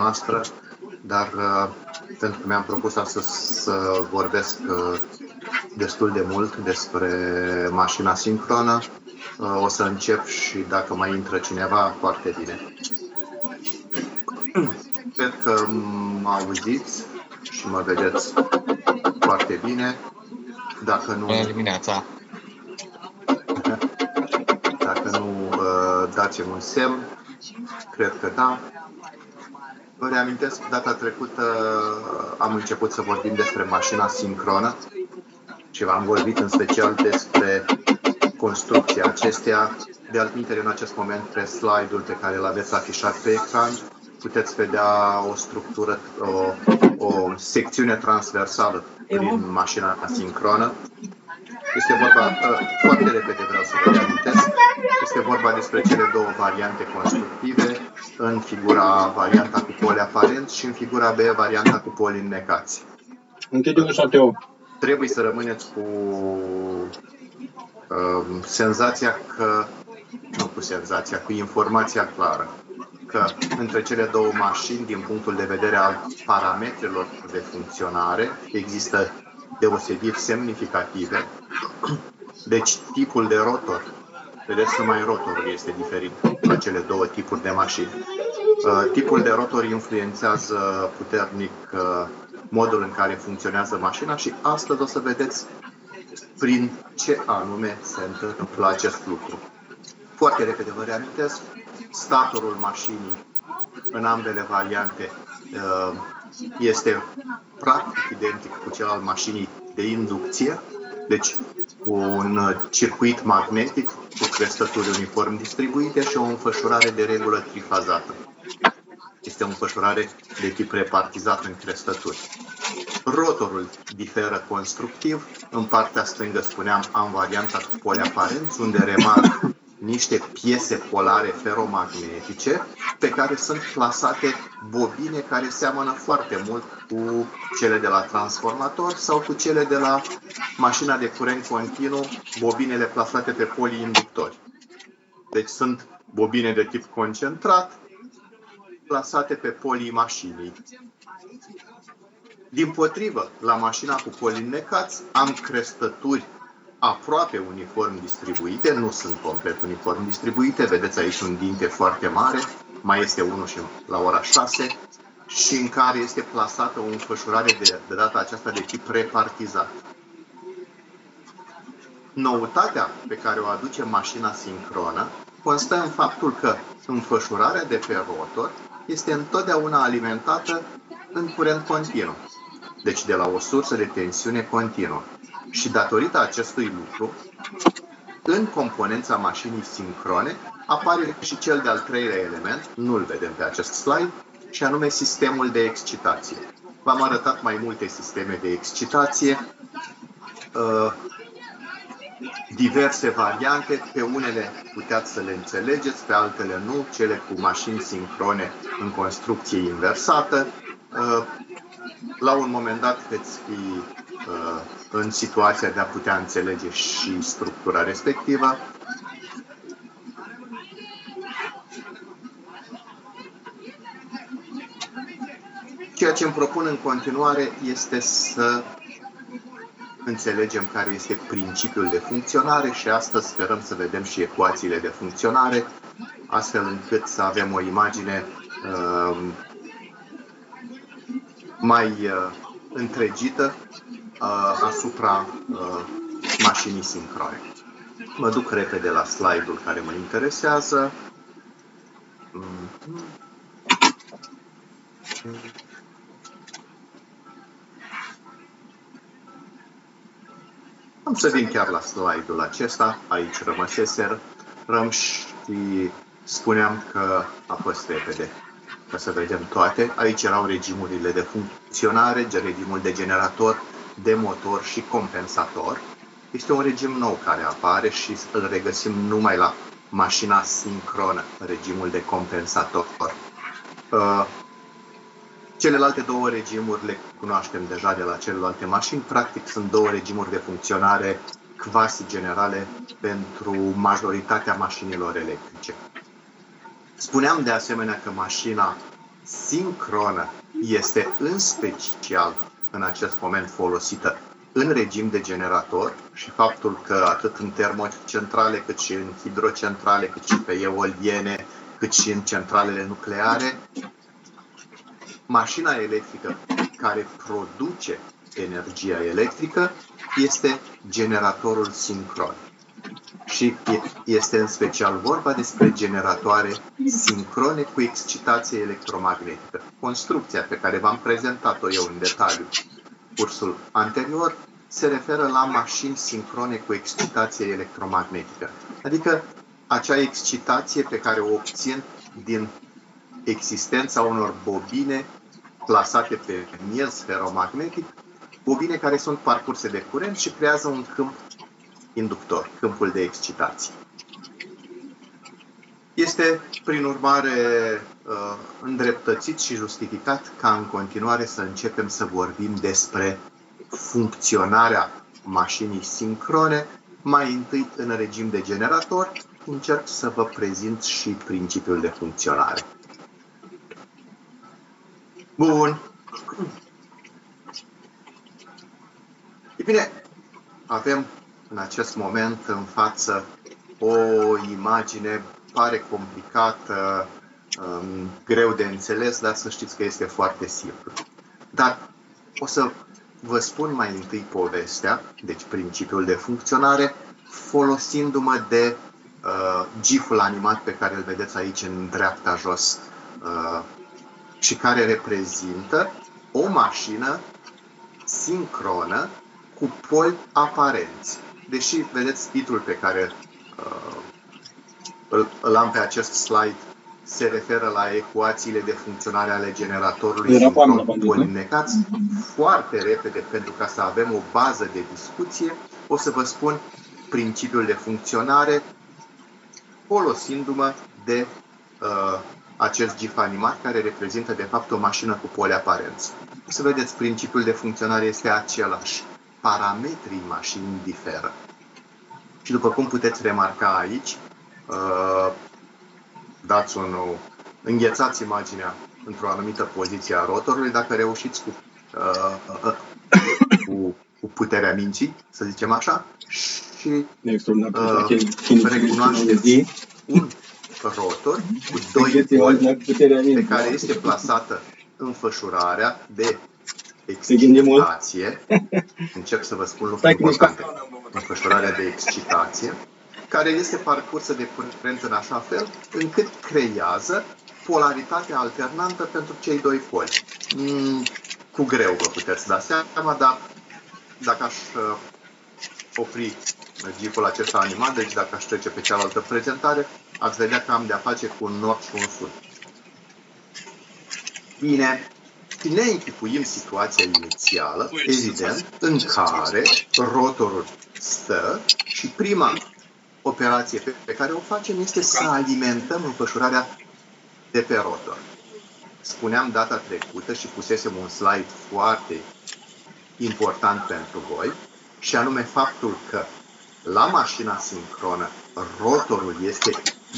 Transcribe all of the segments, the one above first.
noastră, dar pentru că mi-am propus astăzi să vorbesc destul de mult despre mașina sincronă, o să încep și dacă mai intră cineva, foarte bine. Cred că mă auziți și mă vedeți foarte bine. Dacă nu... Bună dimineața! Dacă nu, dați-mi un semn. Cred că da. Vă reamintesc, data trecută am început să vorbim despre mașina sincronă și v-am vorbit în special despre construcția acesteia. De altminteri, în acest moment, pe slide-ul pe care îl aveți afișat pe ecran, puteți vedea o structură, o secțiune transversală prin mașina sincronă. Este vorba, foarte repede vreau să vă reamintesc, este vorba despre cele două variante constructive, în figura varianta cu poli aparenți și în figura B varianta cu poli înnecați. Închide ușa, Teo. Trebuie să rămâneți cu senzația că, nu cu senzația, cu informația clară, că între cele două mașini, din punctul de vedere al parametrilor de funcționare, există deosebiri semnificative. Deci tipul de rotor, vedeți, numai rotorul este diferit la cele două tipuri de mașini. Tipul de rotor influențează puternic modul în care funcționează mașina și astăzi o să vedeți prin ce anume se întâmplă acest lucru. Foarte repede vă reamintesc, statorul mașinii în ambele variante este practic identic cu cel al mașinii de inducție, deci un circuit magnetic cu crestături uniform distribuite și o înfășurare de regulă trifazată. Este o înfășurare de tip repartizat în crestături. Rotorul diferă constructiv. În partea stângă, spuneam, am varianta cu poli aparenți, unde remarc niște piese polare feromagnetice pe care sunt plasate bobine care seamănă foarte mult cu cele de la transformator sau cu cele de la mașina de curent continuu, bobinele plasate pe poliinductori. Deci sunt bobine de tip concentrat plasate pe polii mașinii. Dimpotrivă, la mașina cu polii înnecați am crestături aproape uniform distribuite, nu sunt complet uniform distribuite, vedeți aici un dinte foarte mare, mai este unul și la ora 6, și în care este plasată o înfășurare de data aceasta de tip repartizat. Noutatea pe care o aduce mașina sincronă constă în faptul că înfășurarea de pe rotor este întotdeauna alimentată în curent continuu, deci de la o sursă de tensiune continuă. Și datorită acestui lucru, în componența mașinii sincrone apare și cel de-al treilea element, nu-l vedem pe acest slide, și anume sistemul de excitație. V-am arătat mai multe sisteme de excitație, diverse variante, pe unele puteți să le înțelegeți, pe altele nu, cele cu mașini sincrone în construcție inversată. La un moment dat veți fi în situația de a putea înțelege și structura respectivă. Ceea ce îmi propun în continuare este să înțelegem care este principiul de funcționare și astăzi sperăm să vedem și ecuațiile de funcționare, astfel încât să avem o imagine mai întregită asupra mașinii sincrone. Mă duc repede la slide-ul care mă interesează. Am să vin chiar la slide-ul acesta. Aici rămăseserăm și spuneam că a fost repede. Ca să vedem toate. Aici erau regimurile de funcționare, regimul de generator, de motor și compensator. Este un regim nou care apare și îl regăsim numai la mașina sincronă, regimul de compensator. Celelalte două regimuri le cunoaștem deja de la celelalte mașini. Practic sunt două regimuri de funcționare quasi generale pentru majoritatea mașinilor electrice. Spuneam de asemenea că mașina sincronă este în special în acest moment folosită în regim de generator și faptul că atât în termocentrale, cât și în hidrocentrale, cât și pe eoliene, cât și în centralele nucleare, mașina electrică care produce energia electrică este generatorul sincron. Și este în special vorba despre generatoare sincrone cu excitație electromagnetică. Construcția pe care v-am prezentat-o eu în detaliu cursul anterior se referă la mașini sincrone cu excitație electromagnetică. Adică acea excitație pe care o obțin din existența unor bobine plasate pe miez feromagnetic, bobine care sunt parcurse de curent și creează un câmp inductor, câmpul de excitație. Este, prin urmare, îndreptățit și justificat ca în continuare să începem să vorbim despre funcționarea mașinii sincrone, mai întâi în regim de generator. Încerc să vă prezint și principiul de funcționare. Bun. E bine, avem în acest moment în față o imagine, pare complicată, greu de înțeles, dar să știți că este foarte simplu. Dar o să vă spun mai întâi povestea, deci principiul de funcționare, folosindu-mă de GIF-ul animat pe care îl vedeți aici în dreapta jos și care reprezintă o mașină sincronă cu poli aparenți. Deși, vedeți, titlul pe care îl am pe acest slide se referă la ecuațiile de funcționare ale generatorului sincron cu poli înnecați, foarte repede, pentru ca să avem o bază de discuție, o să vă spun principiul de funcționare folosindu-mă de acest GIF animat care reprezintă de fapt o mașină cu poli aparenți. O să vedeți, principiul de funcționare este același. Parametrii mașinii diferă. Și după cum puteți remarca aici, înghețați imaginea într-o anumită poziție a rotorului, dacă reușiți cu puterea minții, să zicem așa, și recunoașteți un rotor cu doi poli pe care este plasată înfășurarea de excitație. Încerc să vă spun lucruri importante. Înfășurarea de excitație, care este parcursă de curent în așa fel încât creează polaritatea alternantă pentru cei doi poli. Cu greu vă puteți da seama, dar dacă aș opri GIF-ul acesta animat, deci dacă aș trece pe cealaltă prezentare, ați vedea că am de-a face cu un nord și un sud. Bine, ne închipuim situația inițială, evident, în care rotorul stă și prima operație pe care o facem este să alimentăm înfășurarea de pe rotor. Spuneam data trecută și pusesem un slide foarte important pentru voi, și anume faptul că la mașina sincronă rotorul este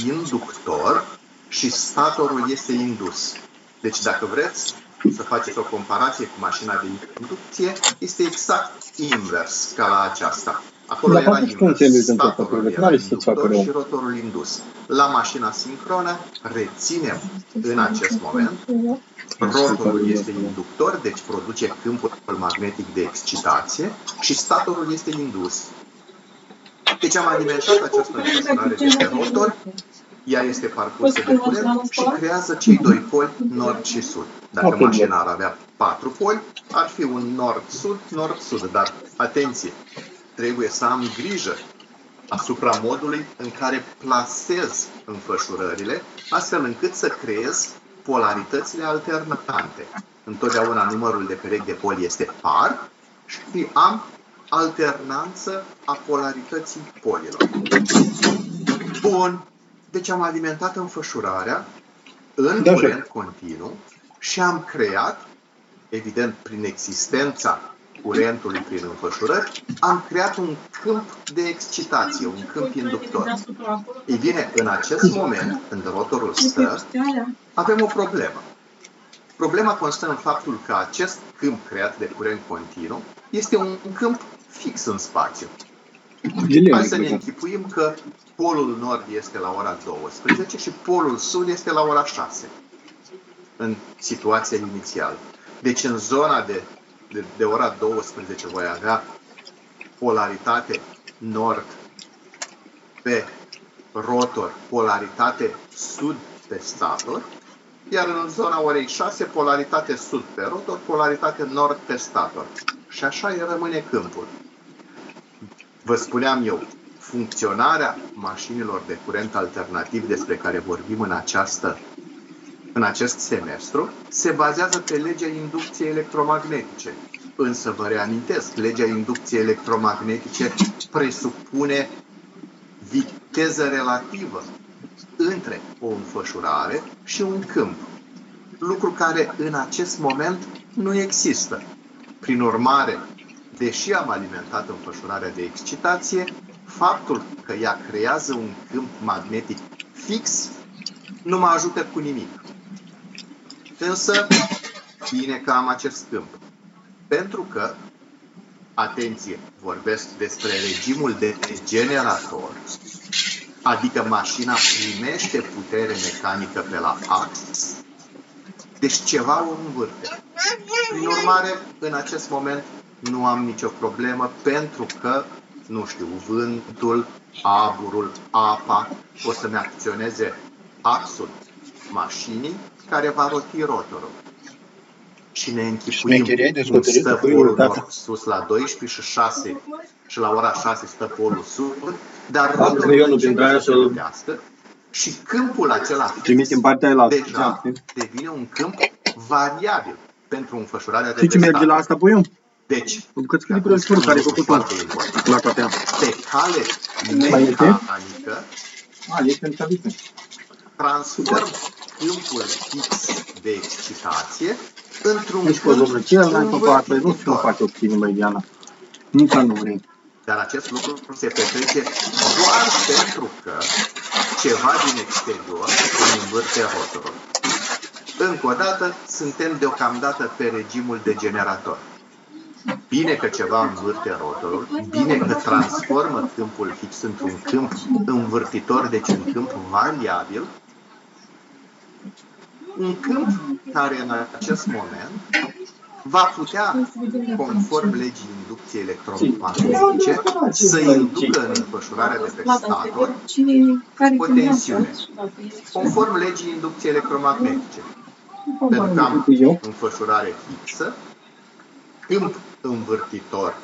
inductor și statorul este indus. Deci dacă vreți să faceți o comparație cu mașina de inducție, este exact invers ca la aceasta. Acolo era invers. Statorul era inductor și rotorul indus. La mașina sincronă reținem în acest moment rotorul este inductor, deci produce câmpul magnetic de excitație și statorul este indus. Deci am alimentat această înfășurare de pe rotor, ea este parcursă de curent și creează cei doi poli nord și sud. Dacă mașina ar avea 4 poli, ar fi un nord-sud, nord-sud. Dar, atenție, trebuie să am grijă asupra modului în care plasez înfășurările, astfel încât să creez polaritățile alternante. Întotdeauna numărul de perechi de poli este par și am alternanță a polarității polilor. Bun. Deci am alimentat înfășurarea în curent continuu și am creat, evident prin existența curentului prin înfășurări, am creat un câmp de excitație, un câmp inductor. Ei bine, în acest moment, când rotorul stă, avem o problemă. Problema constă în faptul că acest câmp creat de curent continuu este un câmp fix în spațiu. Hai să ne închipuim că polul nord este la ora 12 și polul sud este la ora 6 în situația inițială. Deci în zona de ora 12 voi avea polaritate nord pe rotor, polaritate sud pe stator, iar în zona orei 6 polaritate sud pe rotor, polaritate nord pe stator. Și așa rămâne câmpul. Vă spuneam eu, funcționarea mașinilor de curent alternativ despre care vorbim în acest semestru se bazează pe legea inducției electromagnetice. Însă vă reamintesc, legea inducției electromagnetice presupune viteză relativă între o înfășurare și un câmp, lucru care în acest moment nu există. Prin urmare, deși am alimentat înfășurarea de excitație, faptul că ea creează un câmp magnetic fix nu mă ajută cu nimic. Însă, bine că am acest câmp. Pentru că, atenție, vorbesc despre regimul de generator, adică mașina primește putere mecanică pe la ax, deci ceva o învârte. Prin urmare, în acest moment nu am nicio problemă pentru că, nu știu, vântul, aburul, apa o să-mi acționeze axul mașinii care va roti rotorul. Și ne închipuim cum stă polul nord sus la 12 și 6 și la ora 6 stă polul sud, dar rotorul începe să se rotească și câmpul acela deja devine un câmp variabil pentru înfășurarea de ce merge la asta, boiu? Deci, pe cale mecanică, transform câmpul fix de excitație într-un câmp învârtitor. Dar acest lucru se petrece doar pentru că ceva din exterior îmi învârte rotorul. Încă o dată, suntem deocamdată pe regimul de generator. Bine că ceva învârte rotorul, bine că transformă câmpul fix într-un câmp învârtitor, deci un câmp variabil, un câmp care în acest moment va putea, conform legii inducției electromagnetice, să inducă în înfășurarea de pe stator o tensiune, conform legii inducției electromagnetice. Pentru că am înfășurare fixă, câmp învârtitor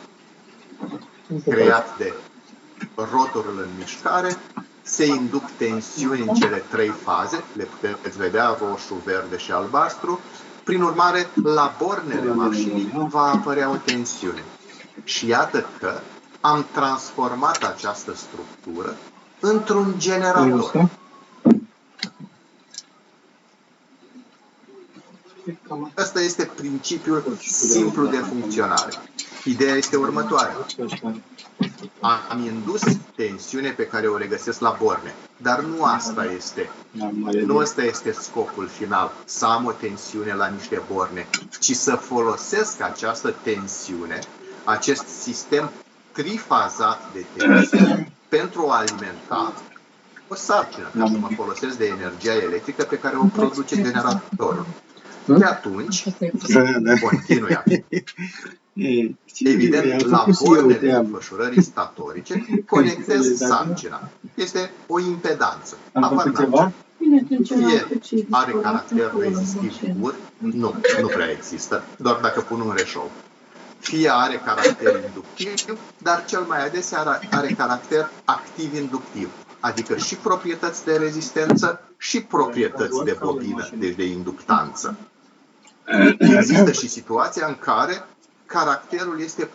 creat de rotorul în mișcare, se induc tensiuni în cele trei faze, le puteți vedea, roșu, verde și albastru. Prin urmare, la bornele mașinii va apărea o tensiune. Și iată că am transformat această structură într-un generator. Ăsta este principiul simplu de funcționare. Ideea este următoarea. Am indus tensiune pe care o regăsesc la borne, dar nu asta este scopul final, să am o tensiune la niște borne, ci să folosesc această tensiune, acest sistem trifazat de tensiune pentru a alimenta o sarcină, ca să mă folosesc de energia electrică pe care o produce generatorul. De atunci, continui. Evident, la bornele înfășurării statorice conectez sarcina. Este o impedanță. Fie are caracter rezistiv pur, nu prea există, doar dacă pun un reșou. Fie are caracter inductiv, dar cel mai adesea are caracter activ-inductiv, adică și proprietăți de rezistență și proprietăți de bobină, deci de inductanță. Există și situația în care caracterul este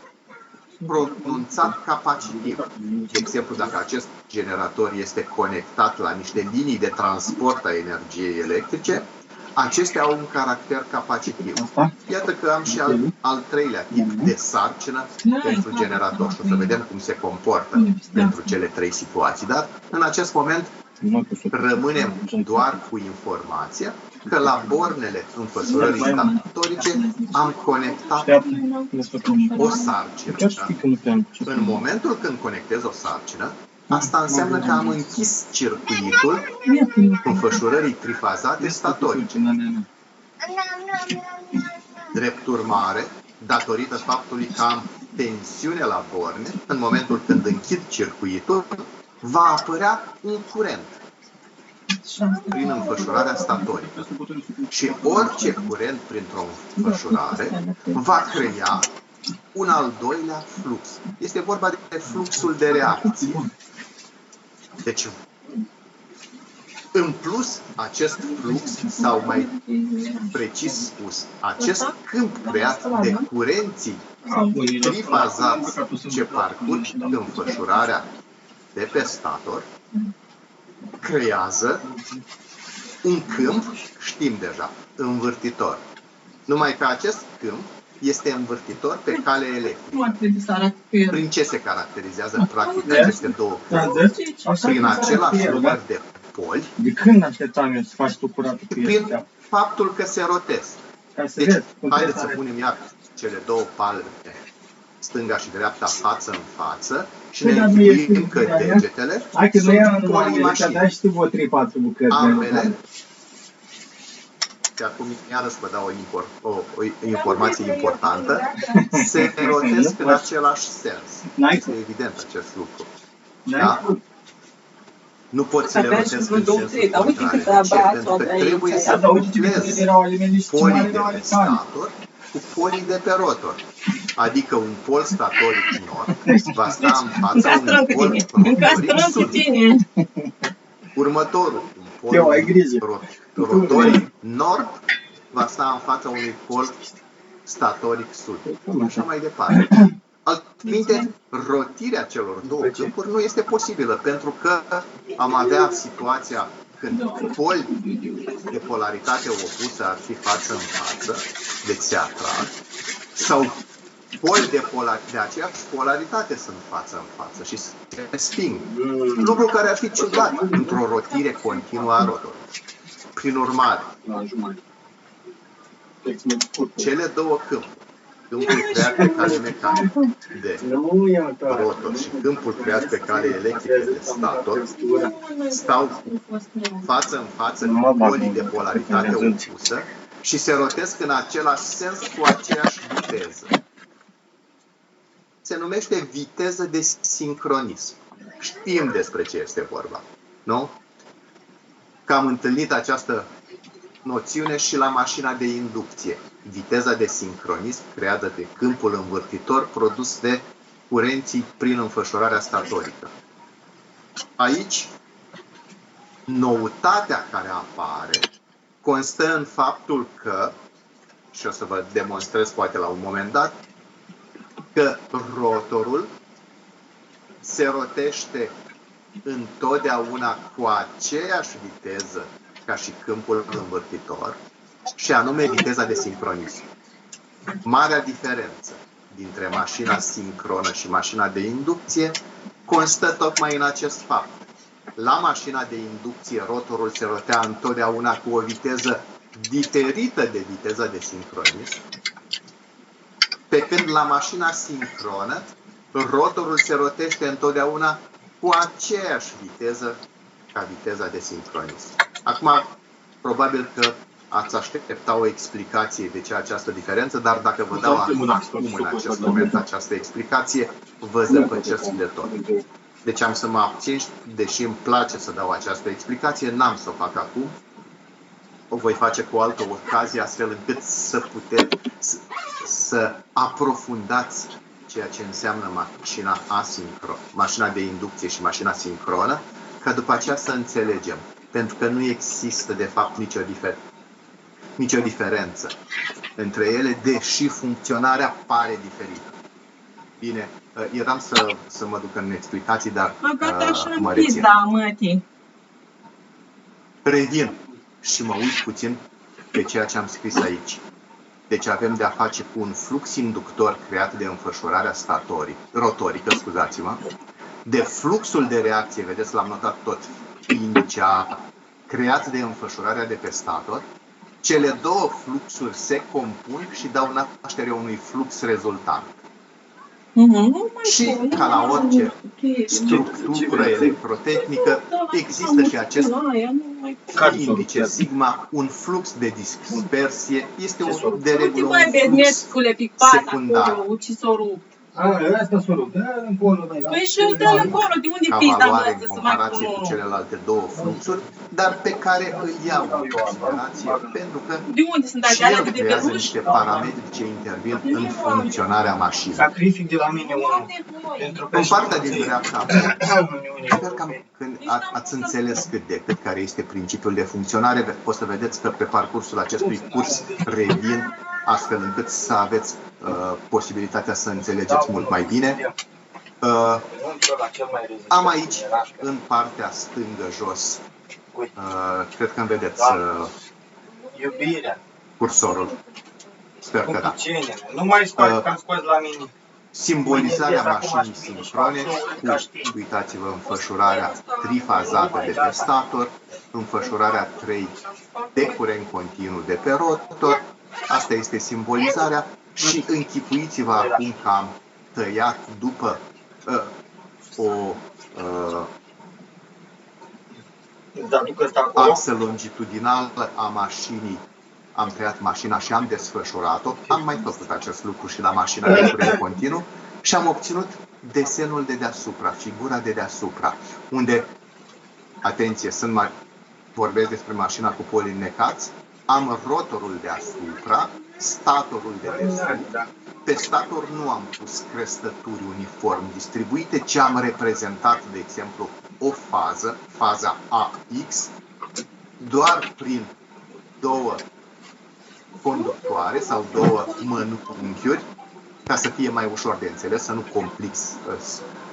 pronunțat capacitiv. De exemplu, dacă acest generator este conectat la niște linii de transport a energiei electrice, acestea au un caracter capacitiv. Iată că am și al treilea tip de sarcină pentru generator și o să vedem cum se comportă pentru cele trei situații. Dar în acest moment rămânem doar cu informația că la bornele înfășurării statorice am conectat o sarcină. În momentul când conectez o sarcină, asta înseamnă că am închis circuitul înfășurării trifazate statorice. Drept urmare, datorită faptului că am tensiune la borne, în momentul când închid circuitul, va apărea un curent prin înfășurarea statorică. Și orice curent printr-o înfășurare va crea un al doilea flux. Este vorba de fluxul de reacție. Deci, în plus, acest flux, sau mai precis spus, acest câmp creat de curenții trifazați ce parcurg înfășurarea de pe stator, creează un câmp, știm deja, învârtitor. Numai că acest câmp este învârtitor pe cale electrică. Prin ce se caracterizează practic aceste două câmpuri? Prin același număr de poli. De când așteptam eu să faci tu curatul cu prin faptul că se rotesc. Deci, haideți să punem iar cele două palme, stânga și dreapta, față în față, și ne închipuim că degetele sunt polii mașini. Ambele, și acum iarăși vă dau o informație importantă, se rotesc în același sens. Este evident acest lucru. Da? Nu pot să le rotesc în sensul contrar. De ce? Pentru că trebuie să cuplez polii de pe stator cu polii de pe rotor. Adică un pol statoric nord va sta în fața unui pol rotoric sud. Următorul, un pol rotoric nord va sta în fața unui pol statoric sud. Și așa mai departe. Altminte, rotirea celor două câmpuri nu este posibilă, pentru că am avea situația când poli de polaritate opusă ar fi față în față, deci se atrag, sau poli de aceeași polaritate sunt față în față și se resping. Lucru care ar fi ciudat într-o rotire continuă a rotorului. Prin urmare, cele două câmpuri, câmpul creat pe cale mecanică de rotor și câmpul creat pe cale electrică de stator stau față în față cu polii de polaritate opusă și se rotesc în același sens cu aceeași viteză. Se numește viteză de sincronism. Știm despre ce este vorba, nu? Că am întâlnit această noțiune și la mașina de inducție. Viteza de sincronism creată de câmpul învârtitor produs de curenții prin înfășurarea statorică. Aici, noutatea care apare constă în faptul că, și o să vă demonstrez poate la un moment dat, că rotorul se rotește întotdeauna cu aceeași viteză ca și câmpul învârtitor, și anume viteza de sincronism. Marea diferență dintre mașina sincronă și mașina de inducție constă tocmai în acest fapt. La mașina de inducție, rotorul se rotea întotdeauna cu o viteză diferită de viteza de sincronism, pe când la mașina sincronă, rotorul se rotește întotdeauna cu aceeași viteză ca viteza de sincronism. Acum, probabil că ați aștepta o explicație de ce această diferență, dar dacă vă dau acum în acest moment această explicație, vă zăpăcesc de tot. Deci am să mă abțin, deși îmi place să dau această explicație, n-am să o fac acum. O voi face cu o altă ocazie, astfel încât să puteți să aprofundați ceea ce înseamnă mașina de inducție și mașina sincronă, ca după aceea să înțelegem. Pentru că nu există, de fapt, nicio diferență între ele, deși funcționarea pare diferită. Bine, eram să mă duc în explicații, dar mă rețin. Revin și mă uit puțin pe ceea ce am scris aici. Deci avem de a face cu un flux inductor creat de înfășurarea rotorică, scuzați-mă, de fluxul de reacție, vedeți, l-am notat tot, indiciat, creat de înfășurarea de pe stator, Cele două fluxuri se compun și dau naștere unui flux rezultant. Și, ca la orice structură electrotehnică, există și acest indice sigma, un flux de dispersie, este de regulă un flux secundar. Asta s-a rupt, încolo. Păi și dă-l încolo, de unde Ca pista valoare în asta să mai comparație cu celelalte două fluxuri, dar pe care îi iau în considerație, pentru că De unde sunt și alea el de creează peluș? niște parametri ce intervin în funcționarea mașinii. Sacrific de la mine unul. Pentru că În partea din dreapta, sper că când ați înțeles cât de cât care este principiul de funcționare, o să vedeți că pe parcursul acestui curs revin astfel încât să aveți posibilitatea să înțelegeți mult mai bine. Am aici, în partea stângă jos, cred că îmi vedeți cursorul. Sper că da. Nu mai scoți, că am scos la mine. Simbolizarea mașinii sincrone cu, uitați-vă, înfășurarea trifazată de pe stator, înfășurarea 3 de curent continuu de pe rotor. Asta este simbolizarea și închipuiți-vă acum că am tăiat după o axă longitudinală a mașinii. Am tăiat mașina și am desfășurat-o. Am mai făcut acest lucru și la mașina de curent continuu și am obținut desenul de deasupra, figura de deasupra, unde, atenție, vorbesc despre mașina cu poli înnecați, am rotorul deasupra, statorul de desubt. Pe stator nu am pus crestături uniform distribuite, ci am reprezentat, de exemplu, o fază, faza AX, doar prin două conductoare sau două mănunchiuri, ca să fie mai ușor de înțeles, să nu complic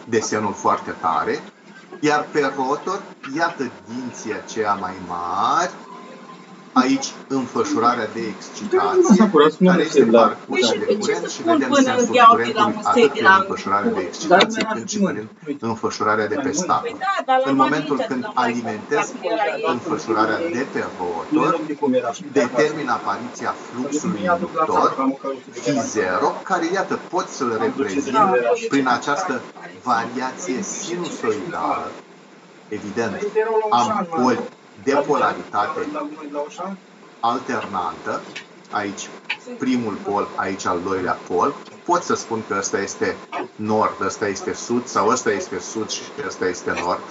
desenul foarte tare. Iar pe rotor, iată dinții aceia mai mari, aici înfășurarea de excitație, care este parcursul de curent și vedem sensul curentului atât prin înfășurarea de excitație cât și prin înfășurarea de pe stator. În momentul când alimentez înfășurarea de pe rotor, determin apariția fluxului inductor, Φ0, care, iată, pot să-l reprezint prin această variație sinusoidală. Evident, am poli de polaritate alternantă, aici primul pol, aici al doilea pol. Pot să spun că ăsta este nord, ăsta este sud, sau ăsta este sud și ăsta este nord.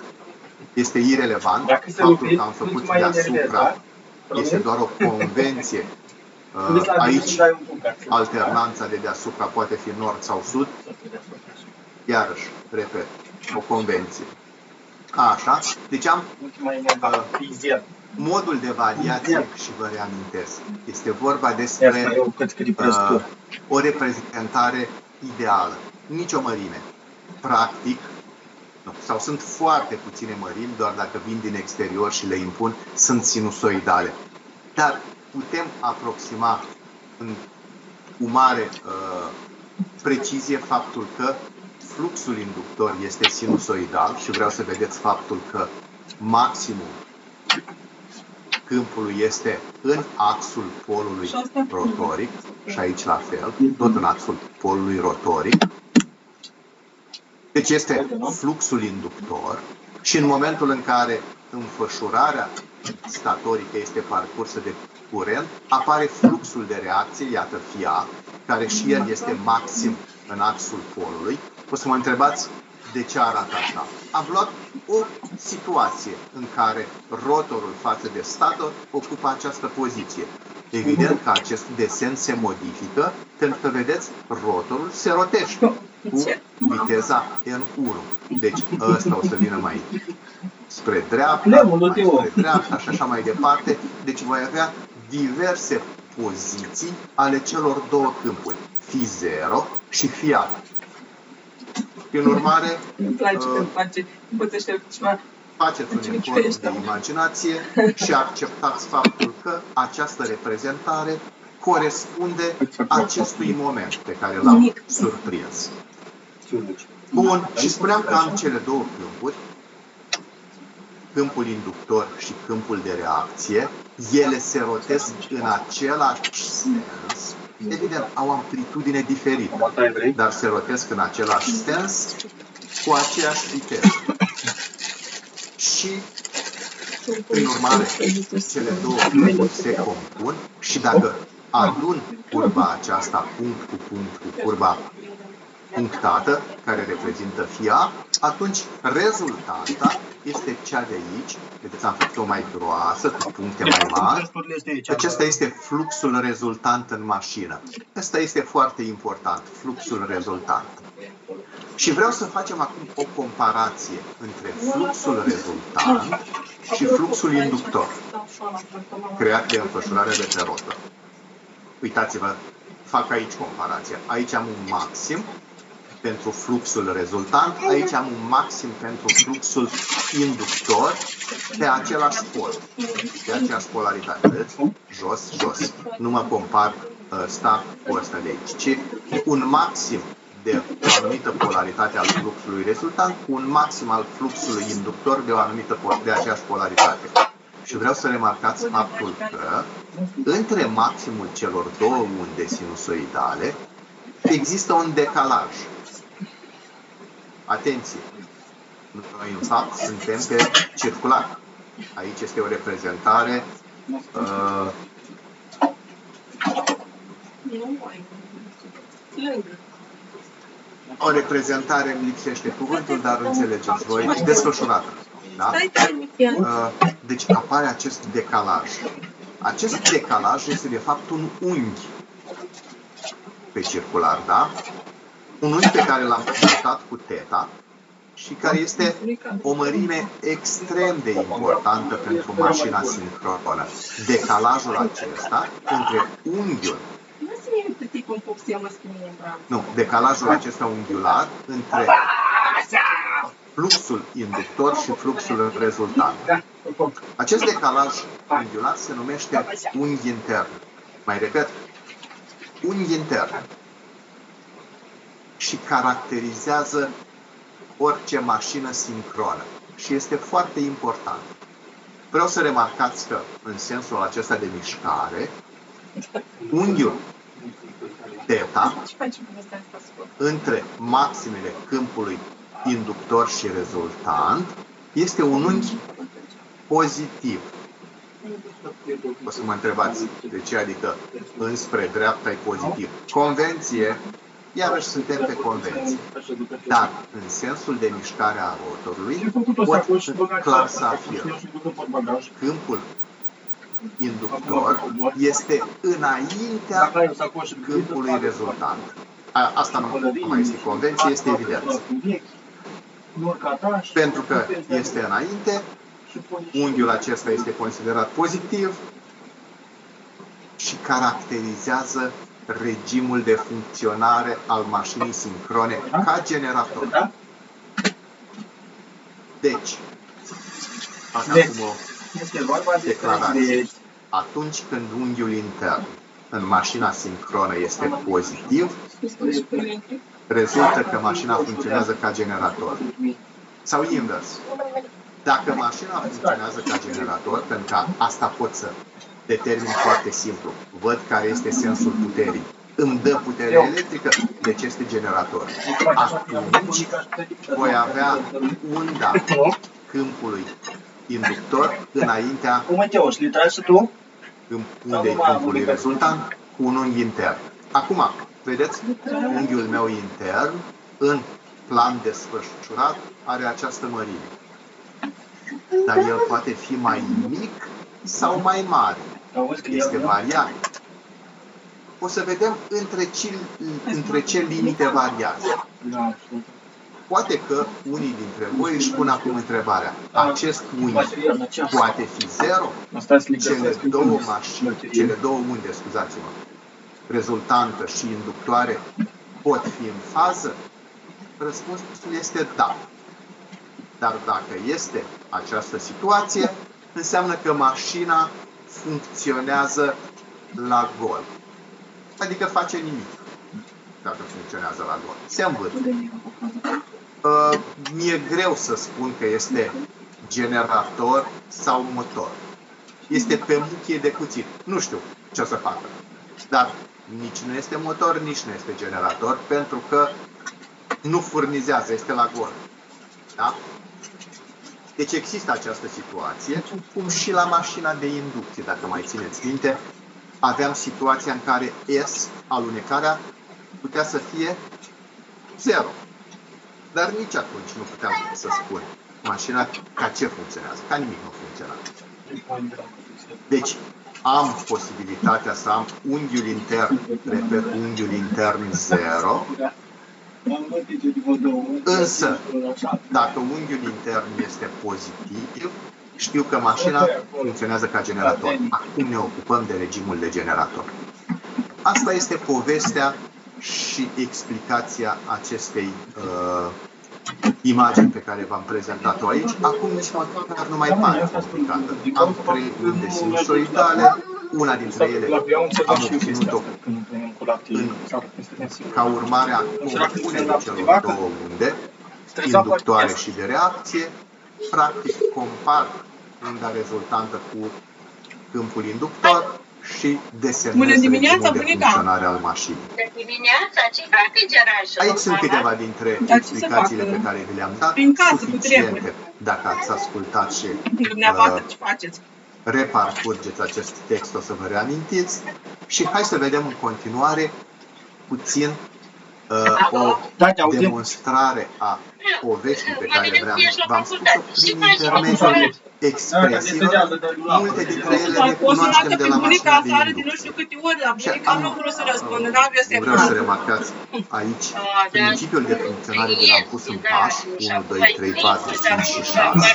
Este irelevant. Faptul că am făcut deasupra este doar o convenție. Aici alternanța de deasupra poate fi nord sau sud. Iarăși, repet, o convenție. Așa, deci am modul de variație și vă reamintesc. Este vorba despre o reprezentare ideală. Nici o mărime. Practic, sau sunt foarte puține mărimi, doar dacă vin din exterior și le impun, sunt sinusoidale. Dar putem aproxima cu mare precizie faptul că fluxul inductor este sinusoidal și vreau să vedeți faptul că maximul câmpului este în axul polului rotoric și aici la fel, tot în axul polului rotoric. Deci este fluxul inductor și în momentul în care înfășurarea statorică este parcursă de curent, apare fluxul de reacție, iată Φ, care și el este maxim în axul polului. O să mă întrebați de ce arată așa. Am luat o situație în care rotorul față de stator ocupă această poziție. Evident că acest desen se modifică pentru că, vedeți, rotorul se rotește cu viteza N1. Deci ăsta o să vină mai spre dreapta, mai spre dreapta și așa mai departe. Deci voi avea diverse poziții ale celor două câmpuri, Φ0 și Φ. Prin urmare, faceți un efort de imaginație și acceptați faptul că această reprezentare corespunde acestui moment pe care l-am surprins. Bun, și spuneam că am cele două câmpuri câmpul inductor și câmpul de reacție, ele se rotesc în același sens. Evident, au amplitudine diferită, dar se rotesc în același sens cu aceeași viteză. Și, prin urmare, cele două câmpuri se compun și dacă adun curba aceasta punct cu punct cu curba punctată, care reprezintă φ, atunci rezultanta este cea de aici. Vedeți, am făcut-o mai groasă, cu puncte mai mari. Acesta este fluxul rezultant în mașină. Asta este foarte important, fluxul rezultant. Și vreau să facem acum o comparație între fluxul rezultant și fluxul inductor, creat de înfășurare de pe rotă. Uitați-vă, fac aici comparația. Aici am un maxim pentru fluxul rezultant, aici am un maxim pentru fluxul inductor pe același pol, pe aceeași polaritate. Vedeți? Jos, jos. Nu mă compar ăsta cu ăsta de aici, ci un maxim de o anumită polaritate al fluxului rezultant cu un maxim al fluxului inductor de aceeași polaritate. Și vreau să remarcați faptul că între maximul celor două unde sinusoidale există un decalaj. Atenție! Noi, în fapt, suntem pe circular. Aici este o reprezentare o reprezentare, îmi lipsește cuvântul, dar înțelegeți voi, desfășurată. Da? Deci apare acest decalaj. Acest decalaj este de fapt un unghi pe circular, da? Un unghi pe care l-am notat cu θ și care este o mărime extrem de importantă pentru mașina sincronă. Decalajul acesta între unghiul decalajul acesta unghiular între fluxul inductor și fluxul rezultant. Acest decalaj unghiular se numește unghi intern. Mai repet, unghi intern. Și caracterizează orice mașină sincronă. Și este foarte important. Vreau să remarcați că, în sensul acesta de mișcare, unghiul θ între maximele câmpului inductor și rezultant este un unghi pozitiv. O să mă întrebați de ce, adică înspre dreapta e pozitiv. Convenție, iarăși suntem pe convenție. Dar în sensul de mișcare a rotorului pot clar să afirm. Câmpul inductor este înaintea câmpului rezultant. Asta nu mai este convenție, este evidență. Pentru că este înainte, unghiul acesta este considerat pozitiv și caracterizează regimul de funcționare al mașinii sincrone ca generator. Deci, fac acum o declarație. Atunci când unghiul intern în mașina sincronă este pozitiv, rezultă că mașina funcționează ca generator. Sau invers. Dacă mașina funcționează ca generator, pentru că asta pot să determin foarte simplu, văd care este sensul puterii. Îmi dă putere electrică, deci este generator. Atunci voi avea unda câmpului inductor înaintea undei câmpului rezultant cu un unghi intern. Acum, vedeți, unghiul meu intern în plan desfășurat are această mărime. Dar el poate fi mai mic sau mai mare. Este variabil. O să vedem între ce limite variază. Poate că unii dintre voi își pun acum întrebarea. Acest unghi poate fi zero? Cele două unde, scuzați-mă, rezultantă și inductoare pot fi în fază? Răspunsul este da. Dar dacă este această situație, înseamnă că mașina funcționează la gol. Adică face nimic dacă funcționează la gol. Se învârte. Mi-e greu să spun că este generator sau motor. Este pe muchie de cuțit. Nu știu ce o să facă. Dar nici nu este motor, nici nu este generator, pentru că nu furnizează, este la gol. Da? Deci există această situație, cum și la mașina de inducție, dacă mai țineți minte, aveam situația în care S, alunecarea, putea să fie 0. Dar nici atunci nu puteam să spun mașina ca ce funcționează, ca nimic nu funcționa. Deci am posibilitatea să am unghiul intern, repet, unghiul intern 0, însă dacă unghiul intern este pozitiv, știu că mașina funcționează ca generator. Acum ne ocupăm de regimul de generator. Asta este povestea și explicația acestei imagini pe care v-am prezentat-o aici. Acum nici măcar nu mai pare complicată. Am 3 unde sinusoidale, una dintre ele am obținut-o ca urmare a compunerii celor 2 unde, inductoare și de reacție. Practic compar unda rezultantă cu câmpul inductor și desenez regimul de funcționare al mașinii. Aici sunt câteva dintre explicațiile pe care vi le-am dat, suficiente dacă ați ascultat și reparcurgeți acest text, o să vă reamintiți. Și hai să vedem în continuare puțin o demonstrare a poveștii pe care v-am spus-o prin intermediul expresiilor. Multe dintre ele le cunoaștem de la mașina de inducție. Vreau să remarcați aici principiul de funcționare de l-am pus în pași 1, 2, 3, 4, 5 și 6.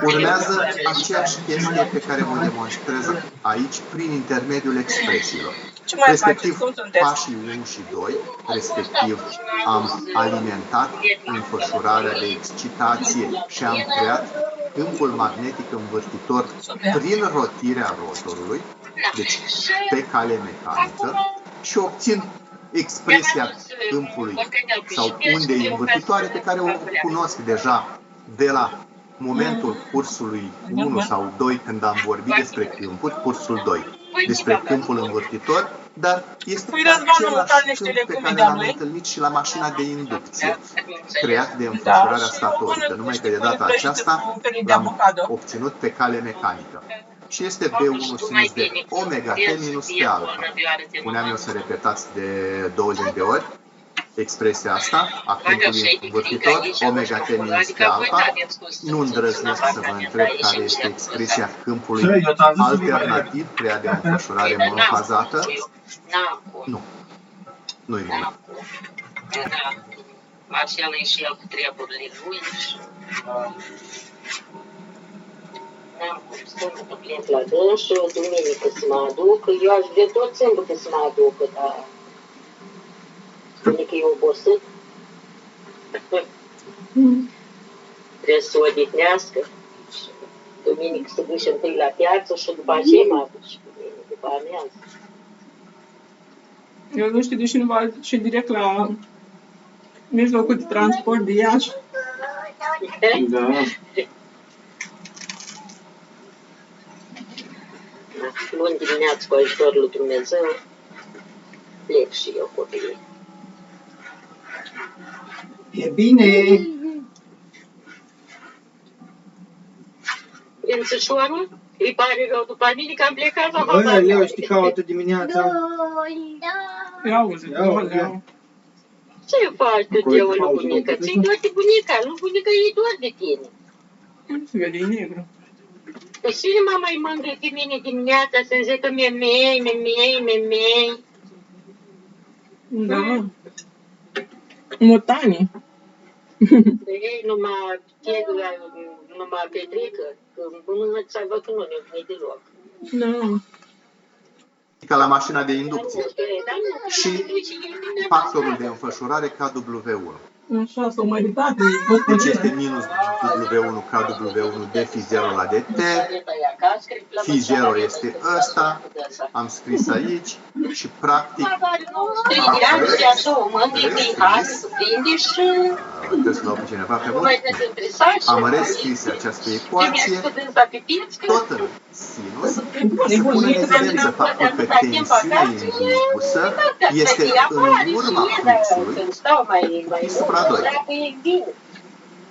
Urmează aceeași chestie pe care o demonstrez aici prin intermediul expresiilor. Respectiv pașii 1 și 2, respectiv am alimentat înfășurarea de excitație și am creat câmpul magnetic învârtitor prin rotirea rotorului, deci pe cale mecanică, și obțin expresia câmpului sau undei învârtitoare pe care o cunosc deja de la momentul cursului 1 sau 2, când am vorbit despre câmpuri, cursul 2, despre câmpul învârtitor, dar este același câmp pe care l-am întâlnit și la mașina de inducție, creat de înfășurarea statorică, numai că de data aceasta l-am obținut pe cale mecanică. Și este B1 sinus de omega t minus pe alfa. Spuneam eu să repetați de 20 de ori expresia asta a câmpului învârtitor, omega t minus pe alfa. Nu îndrăznesc să vă întreb care este expresia câmpului alternativ creat de înfășurare monofazată. Nu. Nu-i moment. Marcel înșel cu treburile lui și n-am cum să mă plec la dânsul, duminică să mă aduc. Eu aș vrea tot sâmbătă să mă aducă, dar spune că e obosit. Trebuie să o odihnească. Duminică să duce întâi la piață și după aceea mă aduc și cu mine, după amiază. Eu nu știu de ce nu va duce direct la mijlocul de transport de Iași. Da. Luni dimineață, cu ajutorul lui Dumnezeu, plec și eu copiii. E bine. Prințășoară, îi pare rău după mine că am plecat la Bă, Leo, știi că altă dimineața? Ia auzi, Leo. Ce faci tu, Deolă, bunica? Ți-i dor de bunica, nu bunica e dor de tine. Nu se vede, e negru. Păi cine mă mai mângâie pe mine dimineața să-mi zică memei, memei, memei? Da. Motani. Ei, numai Petrică, că mână să văd că nu ne-o venit deloc. Da. Ca la mașina de inducție. Și factorul de înfășurare KW1. Așa, s-o măritat. Deci este minus W1 KW1 de Φ0 la dt. Φ0 este ăsta. Am scris aici și practic trebuie să dau pe cineva pe mult, am rescris această ecuație, tot în sinus, se pune în evidență faptul că tensiunea indusă este în urma fluxului cu pi supra 2.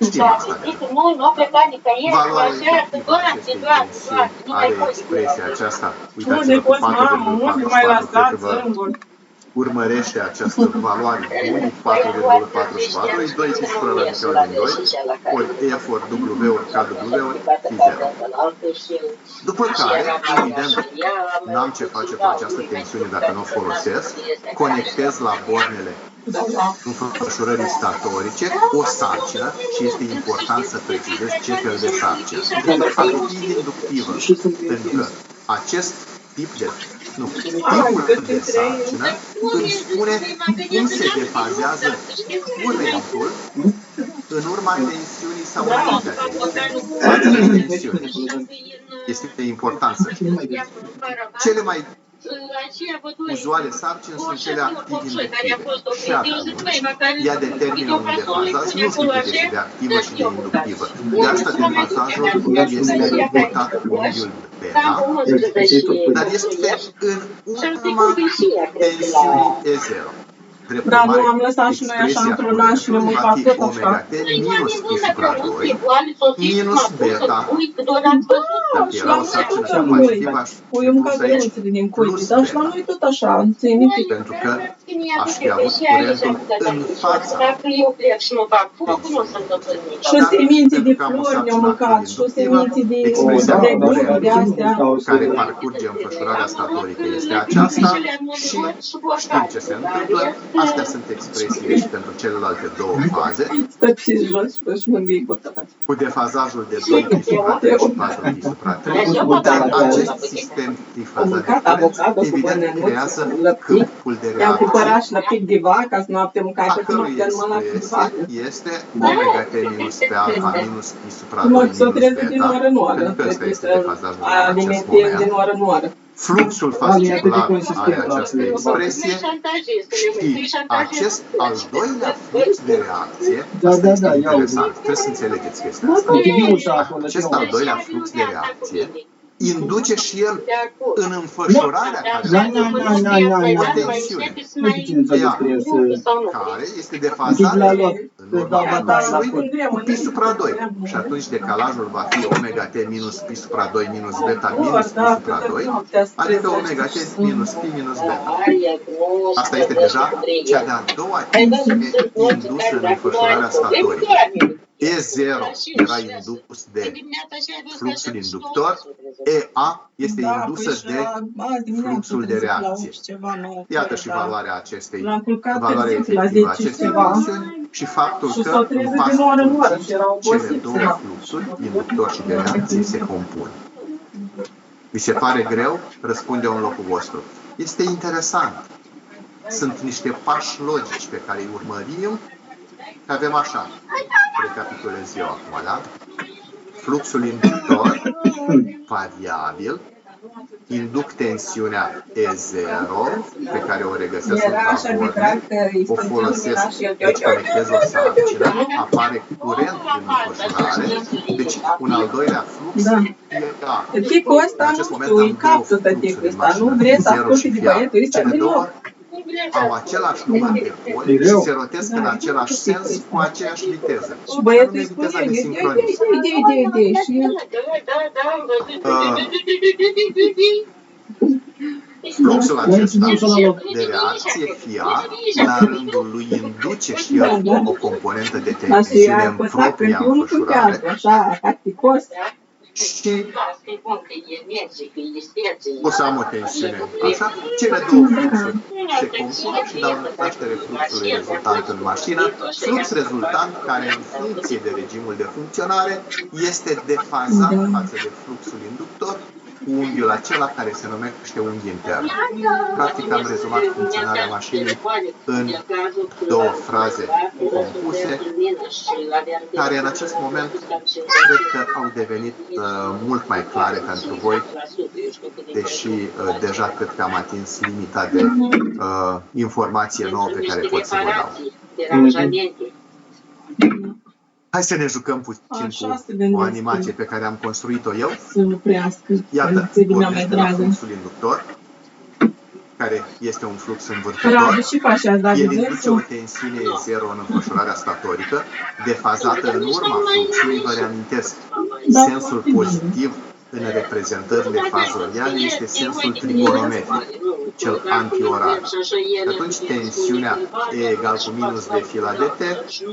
Știm asta. Valoarea efectivă a acestei tensiuni are expresia aceasta. Uitați-vă cu 4,44, cred că vă urmărește această valoare unic 4,44, e 2 pi supra radical din 2, ori F ori W ori KW ori fi 0. După care, evident, n-am ce face cu această tensiune dacă nu o folosesc, conectez la bornele înfășurării statorice o sarcină și este important să precizez ce fel de sarcină. Activ inductivă, pentru că acest tip de tipul de sarcină îmi spune cum se defazează curentul în urma tensiunii sau înaintea tensiunii. Este important să știm. Cele mai uzuale sarcini sunt cele activ-inductive. Și atunci, ea determină un defazaj multiple de activă și de inductivă. De asta defazajul este notat cu unghiul beta, dar este în urma tensiunii E0. Da, nu am lăsat și noi așa într-una și ne-am uitat tot așa. Minus pi supra 2, minus beta. Dacă era o sarcină capacitivă, eu mâncat grăuțele din cuiți, dar și la noi tot așa, ți-e nimic. Pentru că aș fi avut curentul în fața. Și o semințe de flori ne-au mâncat, și o semințe de guri de astea. Care parcurge înfășurarea statorică este aceasta și știm ce se întâmplă. Astea sunt expresiile și pentru celelalte două faze. Stă pe jos și mângâi portocați. Cu defazajul de 2 pi supra 3 și 4 pi supra 3. Dar acest sistem trifazat de curent, evident, creează câmpul de I-am cumpărat reacție, și la pic de vacă, să noapte mâncai a și că cărui noaptea numai la pic de vacă. expresie este omega t minus pe alfa minus pi supra 2 Mă, minus să trezi din beta, oră în oră. pentru că ăsta este defazajul în acest Alimentezi din moment. oră în oră. Fluxul fascicular are această expresie și acest al doilea flux de reacție, asta este interesant, trebuie să înțelegeți chestia asta. Acest al doilea flux de reacție induce și el în înfășurarea care tensiune, care este defazată în urma fluxului cu pi supra 2. Și atunci decalajul va fi omega t minus pi supra 2 minus beta minus pi supra 2, adică omega t minus pi minus beta. Asta este deja cea de-a doua tensiune indusă în înfășurarea statorică. E0 era indus de fluxul inductor, EA este indusă de fluxul de reacție. Iată și valoarea acestei, valoarea efectivă a acestei tensiuni și faptul că în pasul cele două fluxuri, inductor și de reacție, se compun. Vi se pare greu? Răspunde în locul vostru. Este interesant. Sunt niște pași logici pe care îi urmărim. Avem așa, recapitulez eu acum, da? Fluxul inductor variabil, induc tensiunea E0, pe care o regăsesc în taborne, o folosesc, deci conectez o sarcină, apare curent în înfășurare, deci un al doilea flux EA. Tipul ăsta, nu știu, îi captă tăticul ăsta, nu vrei să asculti de băietul ăsta deloc. Au același număr de poli și se rotesc în același sens cu aceeași viteză. Și băietul îi spune, de, și fluxul acesta de reacție FIA, la rândul lui, induce și el o componentă de tensiune în propria înfășurare și o să am o tensiune așa. Cele două fluxuri se compun și dau naștere fluxului rezultant în mașină, flux rezultant care în funcție de regimul de funcționare este defazat față de fluxul inductor cu unghiul acela care se numește unghi intern. Practic am rezumat funcționarea mașinii în două fraze compuse, care în acest moment cred că au devenit mult mai clare pentru voi, deși deja cred că am atins limita de informație nouă pe care pot să vă dau. Hai să ne jucăm puțin Așa se cu gândesc o animație pe care am construit-o eu. să lucrească. Iată, Lumea mai pornesc de la dragă. fluxul inductor, care este un flux Radu, învârtitor. și faci azi, dar El induce o diversul? tensiune zero în înfășurarea statorică, defazată în urma fluxului. Vă reamintesc, Da, sensul foarte bine. pozitiv în reprezentările fazoriale este sensul trigonometric, cel antiorar. Atunci tensiunea E egal cu minus d fila dt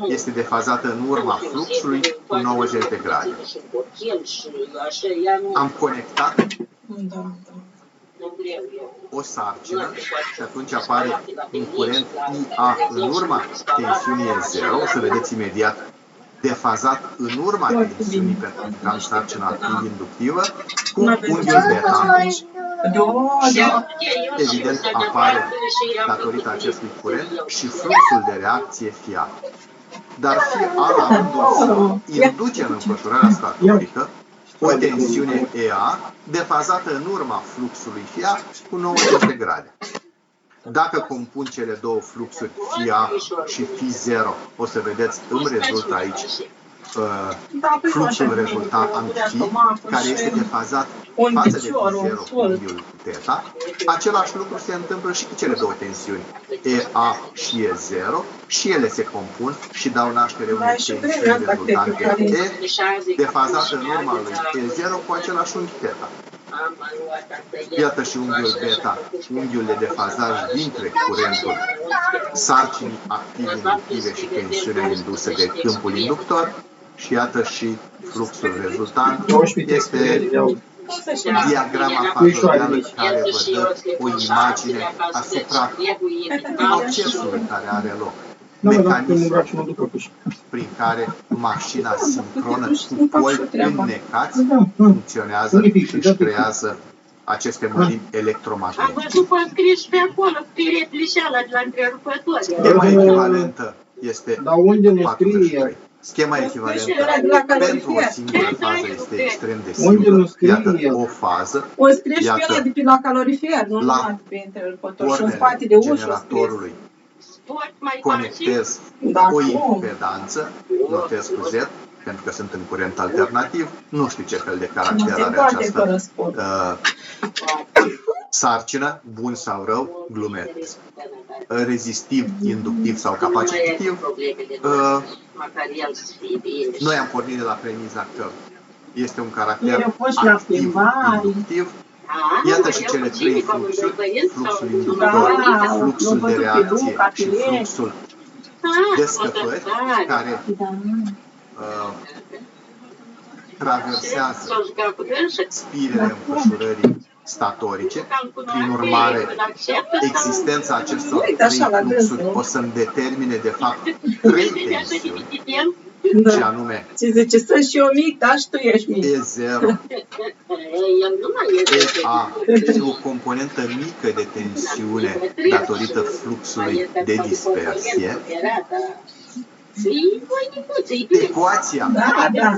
este defazată în urma fluxului cu 90 de grade. Am conectat Da, da. o sarcină și atunci apare un curent IA în urma tensiunii E0, o să vedeți imediat, defazat în urma tensiunii pentru că am sarcina activ-inductivă, cu unghiul beta. Da. Evident, apare, datorită acestui curent, și fluxul de reacție FIA. Dar FIA la rândul său induce în înfășurarea statorică o tensiune EA defazată în urma fluxului FIA cu 90 de grade. Dacă compun cele două fluxuri FIA și Φ0, o să vedeți, îmi rezultă aici fluxul rezultant Φ, care este defazat față de Φ0 cu unghiul θ. Același lucru se întâmplă și cu cele două tensiuni, EA și E0, și ele se compun și dau naștere unei tensiuni rezultante E, defazată în urma lui E0 cu același unghi θ. Iată și unghiul beta, unghiul de defazaj dintre curentul sarcinii activ-inductive și tensiunea indusă de câmpul inductor, și iată și fluxul rezultant. Este diagrama fazorială care vă dă o imagine asupra procesului care are loc. Mecanismul prin care mașina sincronă cu poli înnecați funcționează și își creează aceste mărimi Am electromagnetice. văzut că a scris și pe acolo, peretlișeala de la întrerupător. Schema echivalentă este Dar unde nu 43. scrie? Schema echivalentă pentru o singură fază este extrem de Unde nu simplă. scrie? Iată o fază, O scrie și pe Iată, ăla de pe la calorifer, nu la numai pe întrerupător. Și în pornele spate de ușă o scrie. generatorului Sport mai conectez Da, o cum? impedanță, notez cu Z, pentru că sunt în curent alternativ, nu știu ce fel de caracter Se are poate această fără sport. sarcină, bun sau rău, glumesc. Rezistiv, inductiv sau capacitiv. Noi am pornit de la premiza că este un caracter Ieri a fost la activ, plimbare. inductiv. Iată și cele trei fluxuri, fluxul inductor, Da, fluxul de l-a văzut pe reacție Luca, și pe el. fluxul de scăpări, care traversează spirele înfășurării statorice. Prin urmare, existența acestor trei fluxuri o să-mi determine, de fapt, trei tensiuni, și Da. anume Ce zice, să și eu mic, da, și tu ești mic. E0, EA și o componentă mică de tensiune datorită fluxului de dispersie. Ecuația Da, da.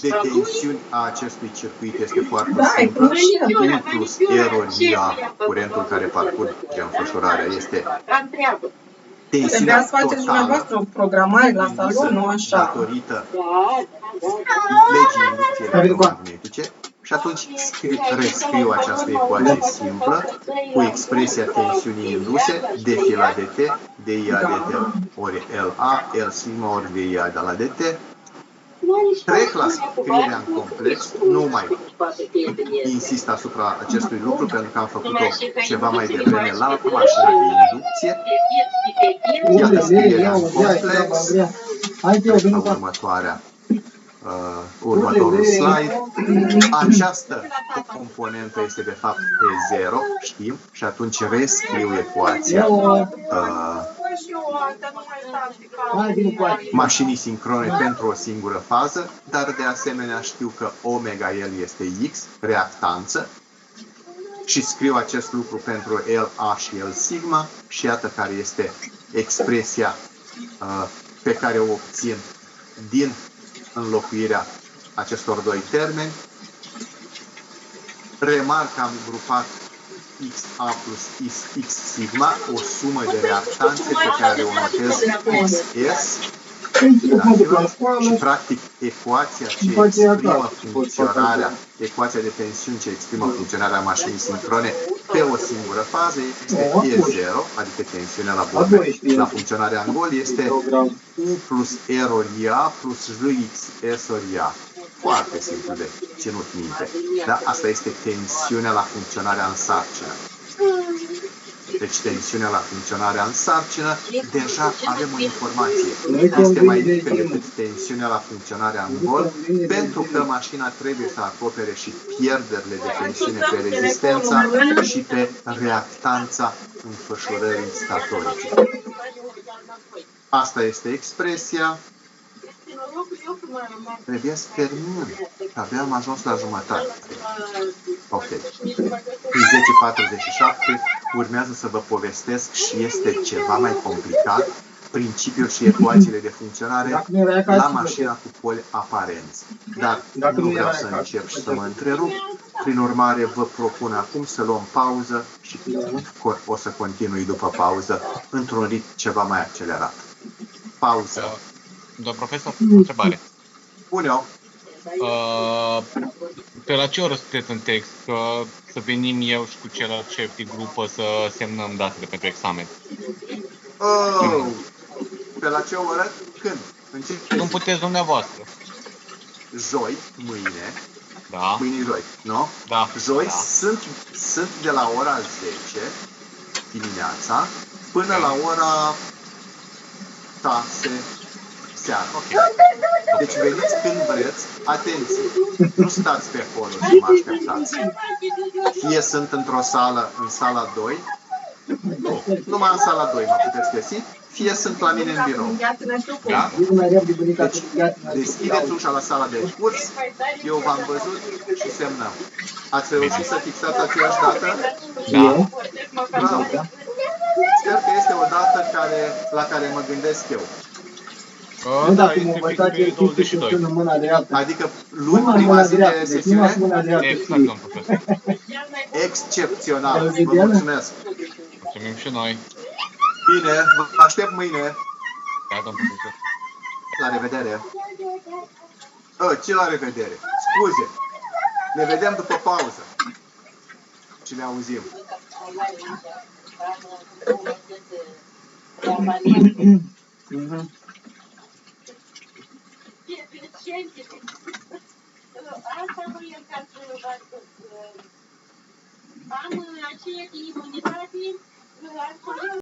de tensiuni a acestui circuit este foarte Da, e simplă. cum U plus R IA, curentul care parcurge înfășurarea, este Trebuia tensiunea să faceți totală dumneavoastră o programare la indusă salon, nu așa. datorită legii inducției electromagnetice. Și atunci rescriu această ecuație simplă cu expresia tensiunii induse de fila dt, de IA dt ori LA, L sigma ori de IA de la dt. Trec la scrierea în complex, nu mai insist asupra acestui lucru pentru că am făcut-o ceva mai devreme la mașina de inducție. Iată scrierea în complex. Trec la următorul slide. Această componentă este de fapt E0, știm, și atunci rescriu ecuația mașinii sincrone pentru o singură fază, dar de asemenea știu că omega L este X, reactanță, și scriu acest lucru pentru L A și L sigma și iată care este expresia pe care o obțin din înlocuirea acestor doi termeni. Remarc că am grupat XA plus X sigma, o sumă de reactanțe pe care o notez XS, Și practic ecuația ce exprimă funcționarea, ecuația de tensiuni ce exprimă funcționarea mașinii sincrone pe o singură fază este E0, adică tensiunea la borne și la funcționarea în gol este U plus R ori A plus JX S ori A. Foarte simplu de ținut minte. Dar asta este tensiunea la funcționarea în sarcină. Deci tensiunea la funcționarea în sarcină, deja avem o informație. Este mai mică decât tensiunea la funcționarea în gol, pentru că mașina trebuie să acopere și pierderile de tensiune pe rezistența și pe reactanța înfășurării statorice. Asta este expresia. Trebuia să terminăm. Abia am ajuns la jumătate. Ok. În 10:47 urmează să vă povestesc și este ceva mai complicat, principiul și ecuațiile de funcționare la mașina cu poli aparenți. Dar nu vreau să încep și să mă întrerup. Prin urmare, vă propun acum să luăm pauză și o să continui după pauză într-un ritm ceva mai accelerat. Pauză. Domn profesor, întrebare. Pune-o. Pe la ce oră sunteți în text? Că să venim eu și cu celălalt șef de grupă să semnăm datele pentru examen. Pe la ce oră? Când? Nu puteți dumneavoastră. Joi, mâine. Da. Mâine joi, nu? Da. Joi da. sunt de la ora 10 dimineața până la ora 6 seara. Ok. Deci veniți când vreți, atenție, nu stați pe acolo și mă așteptați. Fie sunt într-o sală, în sala 2, nu, numai în sala 2 mă puteți găsi, fie sunt la mine în birou. Da? Deci deschideți ușa la sala de curs, eu v-am văzut și semnăm. Ați reușit să fixați aceeași dată? Da. Bravo. Sper că este o dată la care mă gândesc eu. Da, este fix 22. Adică luni, prima zi de sesiune? Exact, domn profesor. Excepțional. Vă mulțumesc. Mulțumim și noi. Bine, vă aștept mâine. Da, domn profesor. La revedere. Ce la revedere? Scuze. Ne vedem după pauză. Și ne auzim. Asta nu e ca să am aceea de imunitate